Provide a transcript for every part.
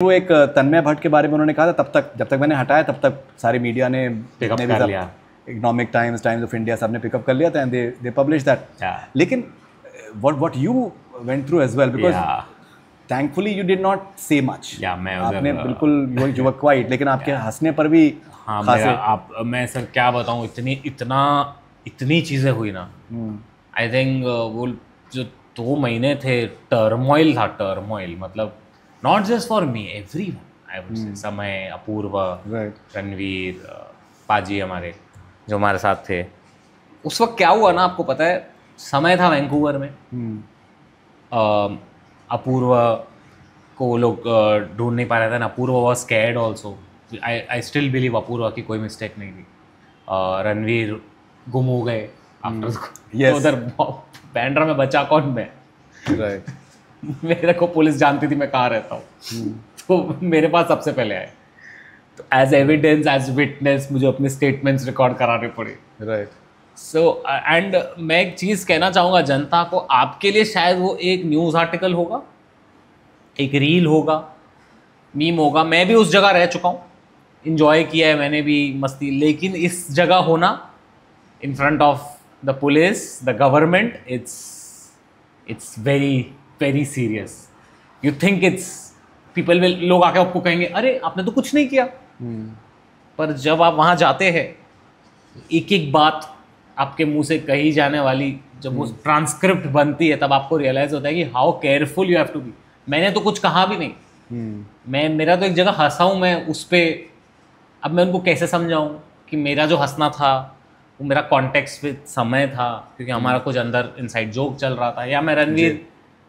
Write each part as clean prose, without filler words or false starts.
वो एक तन्मय भट्ट के बारे में उन्होंने कहा था, तब तक जब तक मैंने हटाया तब तक सारी मीडिया ने पिकअप कर लिया, Economic Times, Times of India सब ने पिकअप कर लिया था एंड दे पब्लिश दैट। लेकिन what you went through as well, because thankfully you did not say much. आपने बिल्कुल यू वर क्वाइट, लेकिन आपके हंसने पर भी मैं सर क्या बताऊं, इतनी चीज़ें हुई ना। आई थिंक वो जो 2 महीने थे, टर्मोइल था, टर्मोइल मतलब not just for me, everyone I would say. समय, अपूर्वा, रणवीर, पाजी हमारे जो हमारे साथ थे। उस वक्त क्या हुआ ना, आपको पता है, समय था वैंकूवर में, अपूर्वा को लोग ढूंढ नहीं पा रहे थे ना। Apurva was scared also. I still believe Apurva की कोई मिस्टेक नहीं थी। रणवीर गुम हो गए आफ्टर, उधर बैंड्रा में बचा कौन मैं? मेरे को पुलिस जानती थी मैं कहाँ रहता हूँ, तो मेरे पास सबसे पहले आए। तो एज एविडेंस, एज विटनेस मुझे अपने स्टेटमेंट्स रिकॉर्ड कराने पड़े। राइट। सो एंड मैं एक चीज़ कहना चाहूँगा जनता को, आपके लिए शायद वो एक न्यूज़ आर्टिकल होगा, एक रील होगा, मीम होगा। मैं भी उस जगह रह चुका हूँ, इंजॉय किया है मैंने भी मस्ती, लेकिन इस जगह होना in front of the police, the government, it's very very serious. You think it's people will, लोग आके आपको कहेंगे अरे आपने तो कुछ नहीं किया, पर जब आप वहाँ जाते हैं, एक एक बात आपके मुंह से कही जाने वाली जब वो ट्रांसक्रिप्ट बनती है, तब आपको रियलाइज होता है कि how careful you have to be. मैंने तो कुछ कहा भी नहीं, मेरा तो एक जगह हंसा हूँ मैं उस पर। अब मैं उनको कैसे समझाऊँ कि मेरा जो हंसना था वो मेरा कॉन्टेक्स्ट विद समय था, क्योंकि हमारा कुछ अंदर इनसाइड जोक चल रहा था, या मैं रणवीर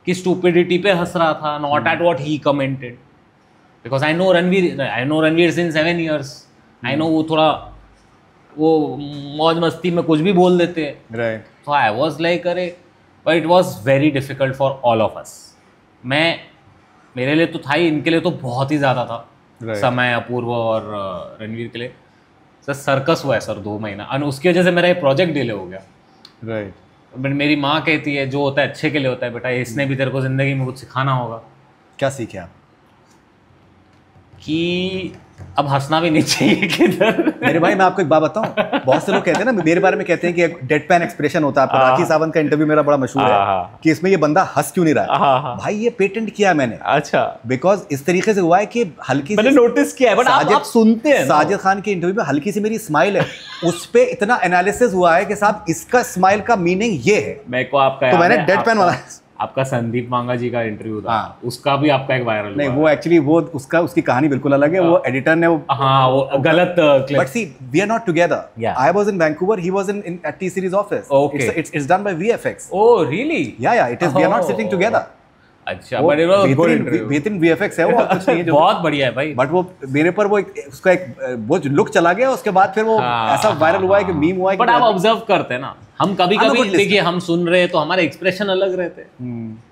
की स्टूपिडिटी पे हंस रहा था, not at what he commented, because I know Ranveer since 7 years। I know वो थोड़ा वो मौज मस्ती में कुछ भी बोल देते हैं। राइट। तो आई वॉज लाइक अरे, but it was very difficult for all of us. मेरे लिए तो था ही, इनके लिए तो बहुत ही ज़्यादा था। समय, अपूर्व और रणवीर के लिए सर सर्कस हुआ है सर 2 महीना, और उसकी वजह से मेरा ये प्रोजेक्ट डिले हो गया। राइट। बट मेरी माँ कहती है जो होता है अच्छे के लिए होता है बेटा, इसने भी तेरे को ज़िंदगी में कुछ सिखाना होगा। क्या सीखे आप? कि अब हंसना भी नहीं चाहिए किधर। मेरे भाई मैं आपको एक बात बताऊं, बहुत से लोग कहते हैं ना, मेरे बारे में कहते हैं कि डेड पैन एक्सप्रेशन होता है आपका। राखी सावंत का इंटरव्यू मेरा बड़ा मशहूर है कि इसमें ये बंदा हंस क्यों नहीं रहा है। भाई ये पेटेंट किया मैंने। अच्छा। बिकॉज इस तरीके से हुआ है कि हल्की मैंने नोटिस किया है, बट आप सुनते हैं साजिद खान के इंटरव्यू में हल्की सी मेरी स्माइल है, उस पे इतना एनालिसिस हुआ है कि साहब इसका स्माइल का मीनिंग ये है। मेरे को आपका, तो मैंने डेड पैन वाला, आपका संदीप मांगा जी का इंटरव्यू था, उसका भी आपका एक वायरल नहीं, वो एक्चुअली वो उसकी कहानी बिल्कुल अलग है। वो एडिटर ने वो गलत clip. But see we are not together. I was in Vancouver, he was in at T series office. It's done by VFX. Oh really? Yeah it is, we are not sitting together. अच्छा, but it was good interview. बेहतरीन VFX है वो, कुछ नहीं है जो बहुत बढ़िया है भाई। बट वो मेरे पर वो उसका एक वो लुक चला गया, उसके बाद फिर वो ऐसा वायरल हुआ है कि मीम हुआ है। बट आप ऑब्जर्व करते हैं ना, हम कभी-कभी देखिए हम सुन रहे हैं तो हमारे एक्सप्रेशन अलग रहते हैं।